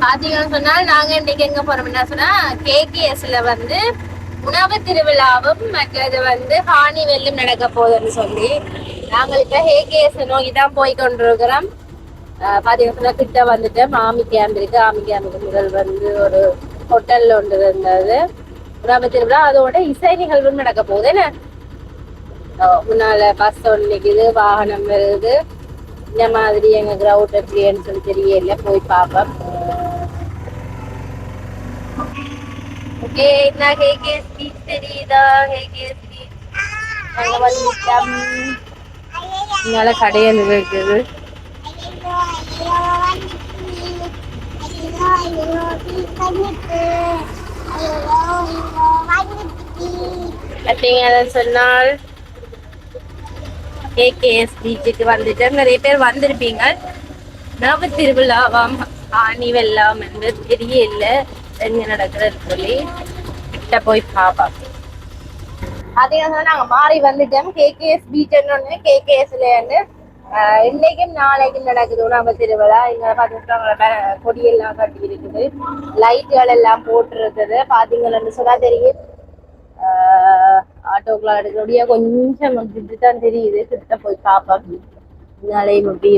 பாத்தீங்கன்னு சொன்னால் நாங்க இன்னைக்கு எங்க போறோம்னா சொன்னா கேகேஎஸ்ல வந்து உணவு திருவிழாவும் மற்றது வந்து ஹானி வெல்லும் நடக்க போகுதுன்னு சொல்லி நாங்கள் இப்ப கேகேஎஸ் நோக்கி தான் போய் கொண்டிருக்கிறோம். பாத்தீங்கன்னா கிட்ட வந்துட்டு ஆமி கேம்ப் இருக்கு. ஆமி கேம்புக்கு முதல் வந்து ஒரு ஹோட்டல்ல ஒன்று இருந்தது உணவு திருவிழா. அதோட இசை நிகழ்வும் நடக்க போகுது. என்ன முன்னால பஸ் ஒன்று நிக்குது, வாகனம் வருது. இந்த மாதிரி எங்க கிரவுண்ட் எப்படின்னு சொல்லி தெரியல, போய் பார்ப்போம். ஓகே, என்ன கேகேஎஸ் பீச் தெரியுதா? கேகேஎஸ் பீச் அங்க வந்துட்டோம். இதனால கடையில் இருக்குது. பார்த்தீங்க சொன்னால் கேகேஎஸ் பீச்சுக்கு வந்துட்டு நிறைய பேர் வந்திருப்பீங்க. நவ திருவிழாவாம் ஆணி வெல்லாம் என்று தெரியல எங்க நடக்கிறது சொல்லி கிட்ட போய் பாப்போம். பார்த்தீங்கன்னா நாங்க மாறி வந்துட்டோம். கேகேஎஸ் பீச் கேகேஎஸ்ல இருந்து இன்னைக்கும் நாளைக்கும் நடக்குது உணவு திருவிழா. இங்க பாத்தீங்கன்னா கொடியெல்லாம் கட்டி இருக்குது, லைட்டுகள் எல்லாம் போட்டு இருக்குது. பாத்தீங்கன்னு சொன்னா தெரியும். ஆட்டோக்கெல்லாம் எடுக்கக்கூடிய கொஞ்சம் தான் தெரியுது. கிட்ட போய் பார்ப்போம். இங்காலையும் இப்படி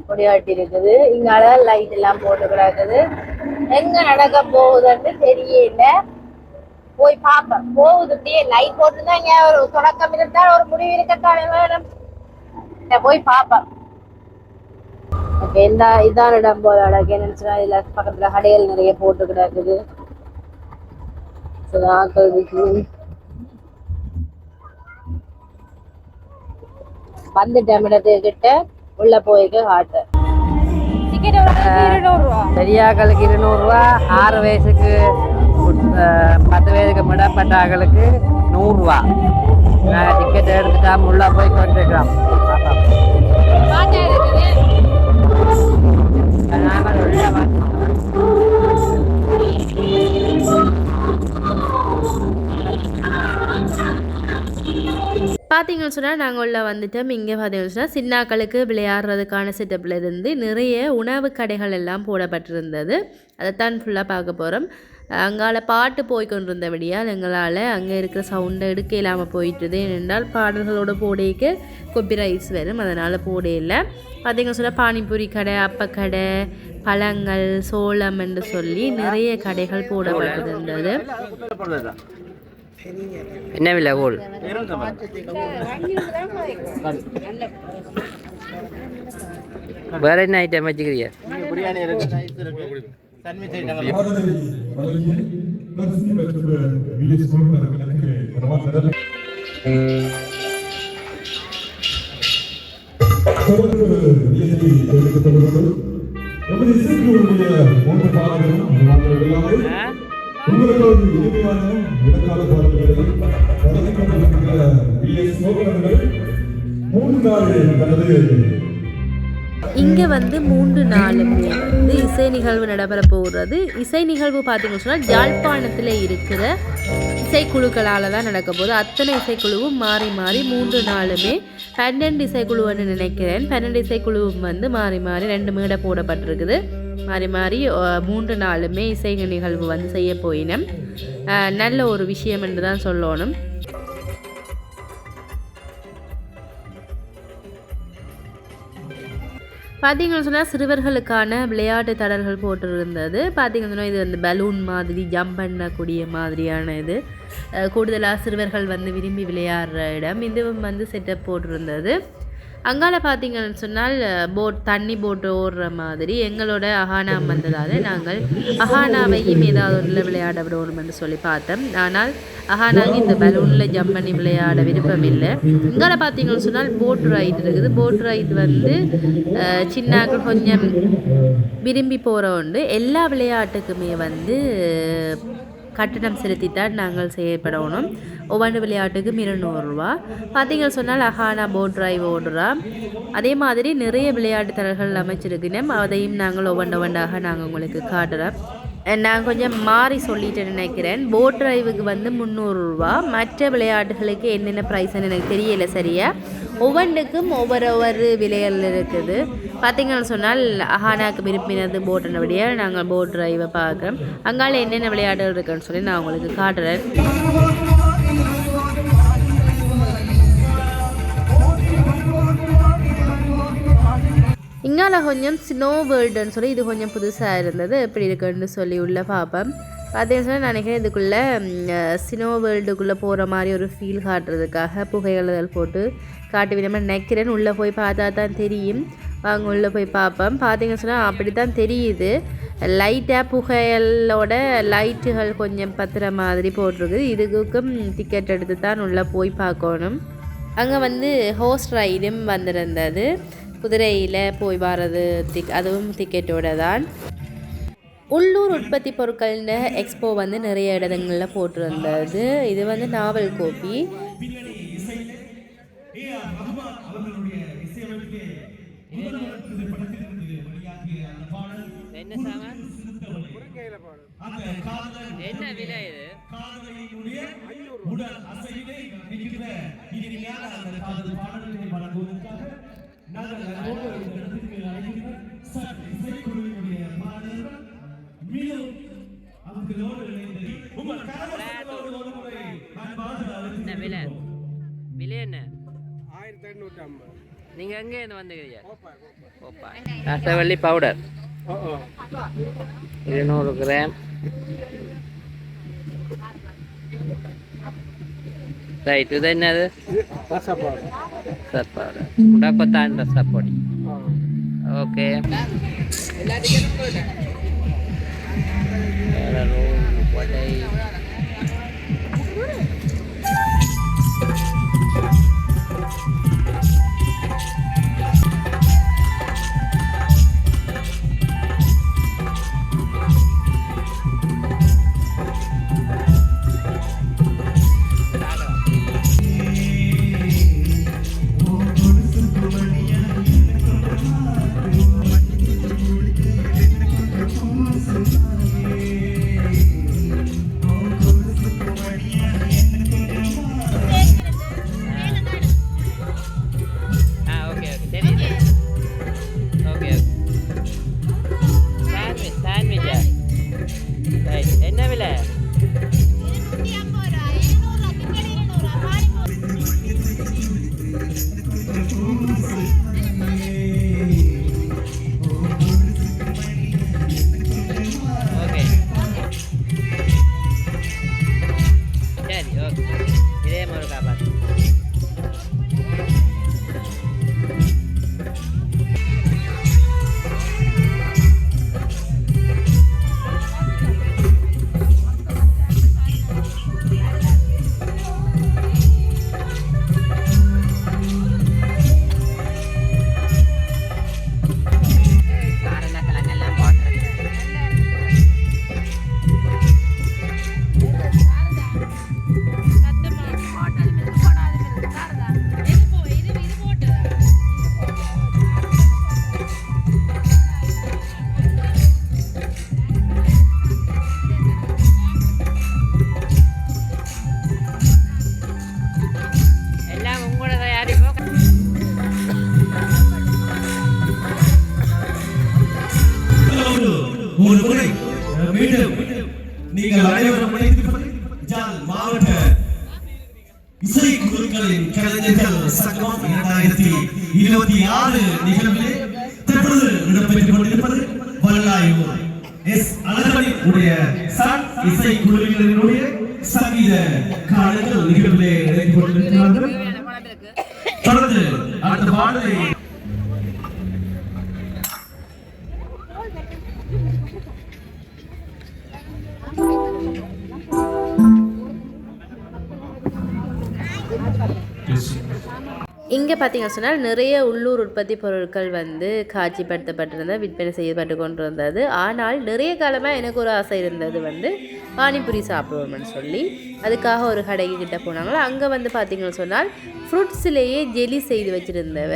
கொடியாட்டி இருக்குது. இங்கால லைட் எல்லாம் போட்டு கிடக்குது. எங்க நடக்க போகுதுன்னு தெரியல, போய் பார்ப்போம். போகுது இப்படியே லைட் போட்டுருந்தா இங்க ஒரு தொடக்கம் இருந்தால் ஒரு முடிவு இருக்கத்தானே வேணும். போய் பார்ப்போம். ஓகே, இதான் இடம் போல அடக்கு. என்னன்னு இதுல பக்கத்துல கடைகள் நிறைய போட்டு கிடக்குது. வந்துட்டேன் இடத்துக்கிட்ட. உள்ள போய்க்கு காட்டு. பெரியாக்களுக்கு 200 ரூபா, 6 வயசுக்கு 10 வயதுக்கு மிடப்பட்ட ஆக்களுக்கு 100 ரூபா. நாங்கள் டிக்கெட் எடுத்துட்டா உள்ள போய் கொண்டிருக்கிறோம். பார்த்தீங்கன்னு சொன்னால் நாங்கள் உள்ள வந்துட்டோம். இங்கே பார்த்தீங்கன்னு சொன்னால் சின்னாக்களுக்கு விளையாடுறதுக்கான செட்டப்பில் இருந்து நிறைய உணவு கடைகள் எல்லாம் போடப்பட்டிருந்தது. அதைத்தான் ஃபுல்லாக பார்க்க போகிறோம். அங்கால பாட்டு போய் கொண்டிருந்தபடியால் எங்களால் அங்கே இருக்கிற சவுண்டை எடுக்க இல்லாமல் போயிட்டுது. ஏனென்றால் பாடல்களோட போடைக்கு காப்பிரைட்ஸ் வரும், அதனால் போடையில்லை. பார்த்தீங்கன்னு சொன்னால் பானிபூரி கடை, அப்பக்கடை, பழங்கள், சோளம் என்று சொல்லி நிறைய கடைகள் போடப்பட்டிருந்தது. என்ன விலை கோல்? வேற என்ன ஐட்டம் வச்சுக்கிறீங்க? இங்கே வந்து 3 நாளுமே வந்து இசை நிகழ்வு நடைபெற போகிறது. இசை நிகழ்வு பார்த்தீங்கன்னு சொன்னால் யாழ்ப்பாணத்தில் இருக்கிற இசைக்குழுக்களால் தான் நடக்க போகுது. அத்தனை இசைக்குழுவும் மாறி மாறி 3 நாளுமே 12 இசைக்குழுன்னு நினைக்கிறேன். 12 இசைக்குழுவும் வந்து மாறி மாறி 2 மேடை போடப்பட்டிருக்குது. மாறி மாறி 3 நாளுமே இசை நிகழ்வு வந்து செய்ய போயினோம். நல்ல ஒரு விஷயம் என்று தான் சொல்லணும். பார்த்தீங்கன்னு சொன்னால் சிறுவர்களுக்கான விளையாட்டு தடல்கள் போட்டிருந்தது. பார்த்தீங்கன்னு சொன்னால் இது வந்து பலூன் மாதிரி ஜம்ப் பண்ணக்கூடிய மாதிரியான இது. கூடுதலாக சிறுவர்கள் வந்து விரும்பி விளையாடுற இடம். இதுவும் வந்து செட்டப் போட்டிருந்தது. அங்கால பார்த்தீங்கன்னு சொன்னால் தண்ணி போட்டு ஓடுற மாதிரி எங்களோட அஹானா வந்ததால் நாங்கள் அஹானாவையும் ஏதாவது ஒன்றில் விளையாட விடணும்னு சொல்லி பார்த்தோம். ஆனால் அஹானாங்க இந்த பலூனில் ஜம்ப் பண்ணி விளையாட விருப்பம் இல்லை. இங்கால பார்த்தீங்கன்னு சொன்னால் போட் ரைடு இருக்குது. போட் ரைடு வந்து சின்னாக்கள் கொஞ்சம் விரும்பி போகிற உண்டு. எல்லா விளையாட்டுக்குமே வந்து கட்டணம் செலுத்தித்தான் நாங்கள் செய்யப்படணும். ஒவ்வொரு விளையாட்டுக்கும் 200 ரூபா. பார்த்தீங்கன்னு சொன்னால் அஹானா போட் டிரைவ் ஓடுறா. அதே மாதிரி நிறைய விளையாட்டு தரர்கள் அமைச்சிருக்கணும். அதையும் நாங்கள் ஒவ்வொன்றாக நாங்கள் உங்களுக்கு காட்டுறோம். நான் கொஞ்சம் மாறி சொல்லிட்டு நினைக்கிறேன். போட் டிரைவுக்கு வந்து 300 ரூபா. மற்ற விளையாட்டுகளுக்கு என்னென்ன ப்ரைஸ்ன்னு எனக்கு தெரியலை சரியா. ஒவ்வொன்றுக்கும் ஒவ்வொரு விலைகள் இருக்குது. பார்த்திங்கன்னு சொன்னால் அஹானாக்கு விரும்பினது போட்டுனபடியாக நாங்கள் போட் டிரைவை பார்க்குறோம். அங்கால என்னென்ன விளையாட்டுகள் இருக்குன்னு சொல்லி நான் உங்களுக்கு காட்டுறேன். இங்கால கொஞ்சம் ஸ்னோ வேர்ல்டுன்னு சொல்லி இது கொஞ்சம் புதுசாக இருந்தது. எப்படி இருக்குன்னு சொல்லி உள்ளே பார்ப்பேன். பார்த்தீங்கன்னு சொன்னால் நான் நினைக்கிறேன் இதுக்குள்ளே ஸ்னோ வேர்ல்டுக்குள்ளே போகிற மாதிரி ஒரு ஃபீல் காட்டுறதுக்காக புகைகள் போட்டு காட்டு விடாமல் நினைக்கிறேன். உள்ளே போய் பார்த்தா தான் தெரியும். வாங்க உள்ளே போய் பார்ப்பேன். பார்த்தீங்கன்னு சொன்னால் அப்படி தான் தெரியுது. லைட்டாக புகைகளோட லைட்டுகள் கொஞ்சம் பத்துற மாதிரி போட்டிருக்குது. இதுக்கும் டிக்கெட் எடுத்து தான் உள்ளே போய் பார்க்கணும். அங்கே வந்து ஹோர்ஸ் ரைடும் வந்திருந்தது. குதிரையில் போய் வர்றது அதுவும் டிக்கெட்டோட தான். உள்ளூர் உற்பத்தி பொருட்கள்னு எக்ஸ்போ வந்து நிறைய இடங்களில் போட்டிருந்தது. இது வந்து நாவல் கோப்பி. என்ன விலை இது? நீங்க எங்க இருந்து வந்துக்கிறீங்க? ரசவள்ளி பவுடர் 200 கிராம். ரைட், இது என்னது? ரசப்பவுடர் முடக்கத்தான் ரசப்பொடி. ஓகே, என்ன விலை? சரி, ஓகே, இதே மாதிரி காப்பாற்று. மீண்டும் நீங்கள் அனைவரும் மாவட்ட இசை குழுக்களின் கலைஞர்கள் சங்கம் 2026 நிகழ்வில் தற்பொழுது இடம்பெற்றுக் கொண்டிருப்பது வல்லாயூர் எஸ் அழகனி உடைய சன் இசை குழுவினருடைய சங்கீத காலங்கள் நிகழ்விலே இணைந்து கொண்டிருக்கிறார்கள். தொடர்ந்து அடுத்த பாடலை இங்கே பார்த்தீங்கன்னு சொன்னால் நிறைய உள்ளூர் உற்பத்தி பொருட்கள் வந்து காட்சிப்படுத்தப்பட்டிருந்தது, விற்பனை செய்யப்பட்டு கொண்டிருந்தது. ஆனால் நிறைய காலமாக எனக்கு ஒரு ஆசை இருந்தது வந்து பானிபூரி சாப்பிடுவோம்னு சொல்லி. அதுக்காக ஒரு கடைக்கு கிட்ட போனாங்களோ. அங்கே வந்து பார்த்தீங்கன்னு சொன்னால் ஃப்ரூட்ஸ்லேயே ஜெலி செய்து வச்சுருந்தவ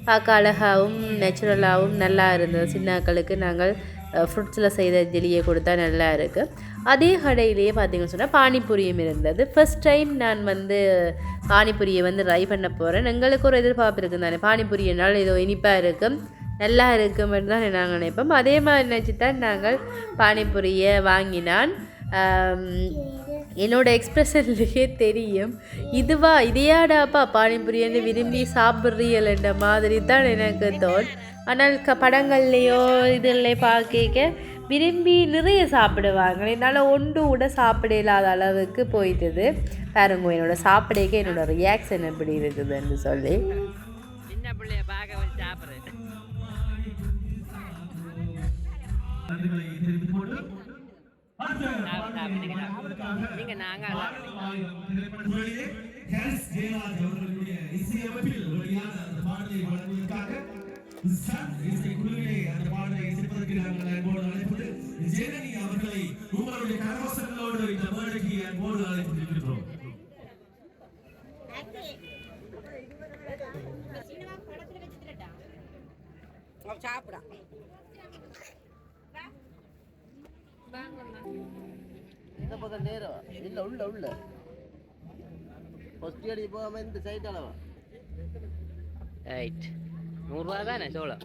பார்க்க அழகாகவும் நேச்சுரலாகவும் நல்லா இருந்தது. சின்னாக்களுக்கு நாங்கள் ஃப்ரூட்ஸில் செய்த ஜெல்லியை கொடுத்தா நல்லா இருக்குது. அதே கடையிலேயே பார்த்திங்கன்னு சொன்னால் பானிபூரியும் இருந்தது. ஃபஸ்ட் டைம் நான் வந்து பானிபூரியை வந்து ட்ரை பண்ண போகிறேன். எங்களுக்கு ஒரு எதிர்பார்ப்பு இருக்குது தானே, பானிபூரியனால் ஏதோ இனிப்பாக இருக்கும் நல்லா இருக்குமென்னு தான் நாங்கள் நினைப்போம். அதே மாதிரி நினச்சி தான் நாங்கள் பானிபூரியை வாங்கினான். என்னோடய எக்ஸ்ப்ரெஷன்லேயே தெரியும் இதையாடாப்பா பானிபூரியன்னு விரும்பி சாப்பிட்றீங்கன்ற மாதிரி தான் எனக்கு தோணும். ஆனால் படங்கள்லேயோ இதில் பார்க்க விரும்பி நிறைய சாப்பிடுவாங்க. என்னால் ஒன்று கூட சாப்பிட இல்லாத அளவுக்கு போயிட்டுது. பாருங்க என்னோட சாப்பிடக்க என்னோட ரியாக்ஷன் எப்படி இருக்குதுன்னு சொல்லி. சின்ன பிள்ளைய பார்க்க வச்சு சாப்பிட்றேன். நீங்க நாங்கள் சாப்பிடா இந்த பக்கம் நேரம் இல்லை உள்ள ஃபஸ்ட் அடி போகாமல் இந்த சைட் அளவா ரைட் 100 ரூபா தானே சோளம்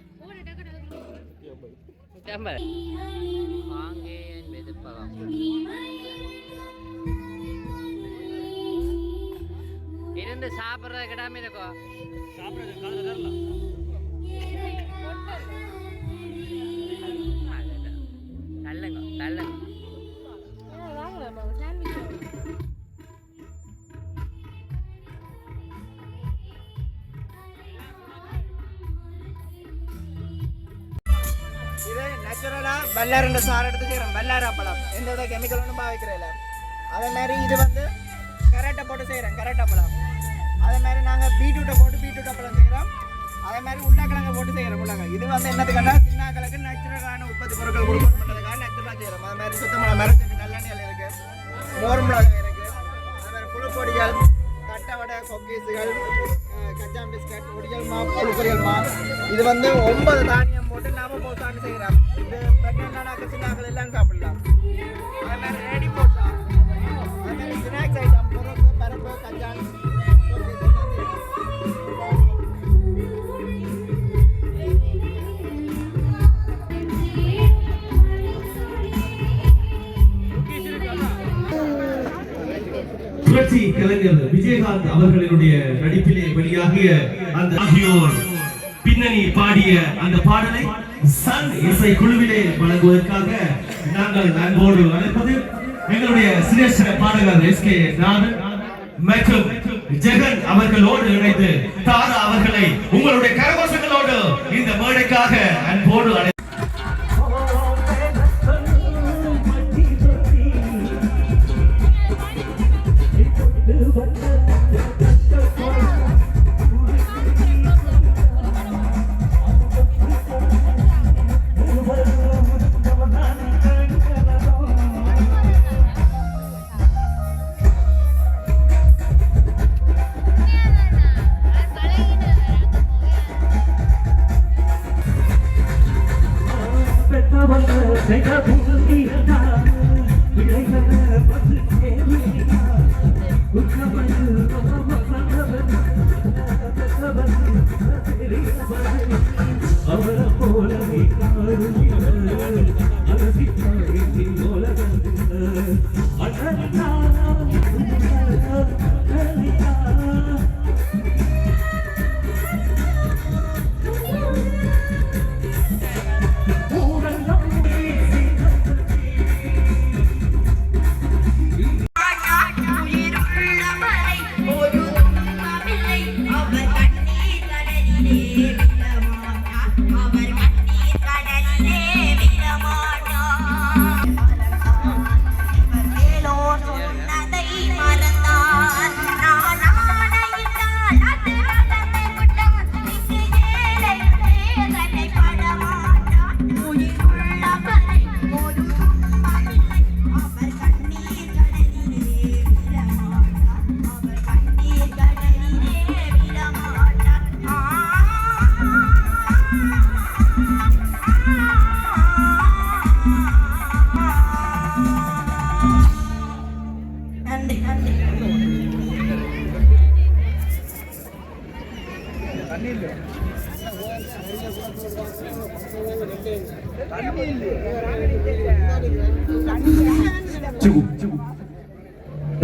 வாங்க இருந்து சாப்பிட்றது கிடாம இருக்கும் சாப்பிட்றது நேச்சுரலாக பல்லாரின்ற சாறு எடுத்து செய்கிறோம். பல்லாரா பழம் எந்த வித கெமிக்கல் ஒன்றும் பாவிக்கிறதில்ல. அதே மாதிரி இது வந்து கரெக்டை போட்டு செய்கிறோம். கரெக்டா பழம் அதே மாதிரி நாங்கள் பீட்ரூட்டை போட்டு பீட்ரூட்டை பழம் செய்கிறோம். அதே மாதிரி உருளைக்கிழங்கை போட்டு செய்கிறோம். உருளைக்கிழங்கு இது வந்து என்னதுக்கான சின்னாக்களுக்கு நேச்சுரலான உற்பத்தி பொருட்கள் கொடுக்கணும் பண்ணுறதுக்காக நேச்சுரலாக செய்கிறோம். அது மாதிரி சுத்தமான மிளகு நல்லெண்ணெய் இருக்குது, மோர் மிளகாய் இருக்குது, அது மாதிரி புழுப்பொடிகள், தட்டை வடை, கொக்கீஸுகள், கஜா பிஸ்கட், பொடியல் மா, புழுப்பொடியல் மா. இது வந்து 9 தானியம் போட்டு நாம போட்டான்னு செய்கிறோம். இது ப்ரெக்னென்டான சின்னாக்கள் எல்லாம் சாப்பிடலாம். அது மாதிரி ரெடி போட்டா அது மாதிரி ஸ்நாக்ஸ் ஐட்டம் பொருள் பருப்பு கஞ்சான் புரட்சி கலைஞர் விஜயகாந்த் அவர்களினுடைய நடிப்பிலே வெளியாகிய அந்த ஆகியோர் பின்னணி பாடிய அந்த பாடலை சன் இசை குழுவிலே வழங்குவதற்காக நாங்கள் அன்போடு அழைப்பது எங்களுடைய சிரேஷ்ட பாடகர் SK நாதன் மற்றும் ஜெகன் அவர்களோடு இணைந்து தாரா அவர்களை உங்களுடைய கரகோஷங்களோடு இந்த மேடைக்காக அன்போடு அழைப்பது.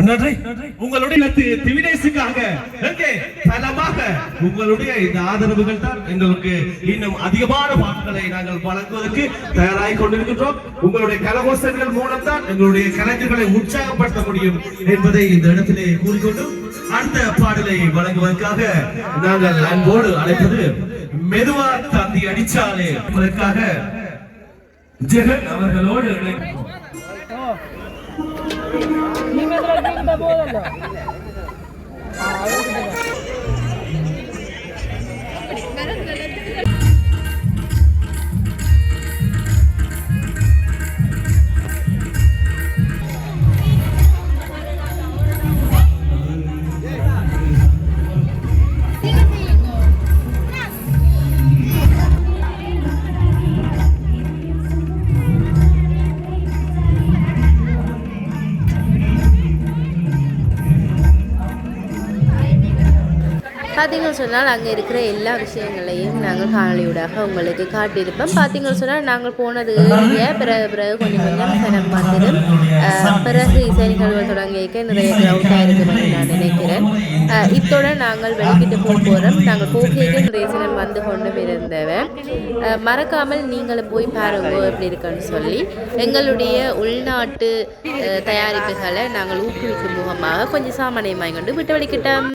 நன்றி உங்களுடைய திவினேசுக்காக பலமாக உங்களுடைய இந்த ஆதரவுகள் தான் எங்களுக்கு இன்னும் அதிகமான வாக்குகளை நாங்கள் வழங்குவதற்கு தயாராகி கொண்டிருக்கின்றோம். உங்களுடைய கரகோஷங்கள் மூலம் தான் எங்களுடைய கலைஞர்களை உற்சாகப்படுத்த முடியும் என்பதை இந்த இடத்திலே கூறிக்கொண்டு அடுத்த பாடலை வழங்குவதற்காக நாங்கள் அன்போடு அழைப்பது மெதுவா தந்தி அடிச்சாலே அதற்காக ஜெகன் அவர்களோடு பார்த்தீங்கன்னு சொன்னால் அங்கே இருக்கிற எல்லா விஷயங்களையும் நாங்கள் காணொலியூடாக உங்களுக்கு காட்டியிருப்போம். பார்த்தீங்கன்னு சொன்னால் நாங்கள் போனது பிறகு கொஞ்சம் கொஞ்சம் சினம் வந்தது. பிறகு இசை நிகழ்வுகள் தொடங்கியிருக்க நிறைய க்ரௌட்டாக இருக்குன்னு நான் நினைக்கிறேன். இத்தோட நாங்கள் வெளிக்கிட்டு போகிறோம். நாங்கள் போகைக்கு நிறைய சினம் வந்து கொண்டு இருந்தவன். மறக்காமல் நீங்களும் போய் பாருங்க எப்படி இருக்குன்னு சொல்லி எங்களுடைய உள்நாட்டு தயாரிப்புகளை நாங்கள் ஊக்குவிக்கும் முகமாக கொஞ்சம் சாமானியமாக கொண்டு விட்டு வலிக்கிட்டோம்.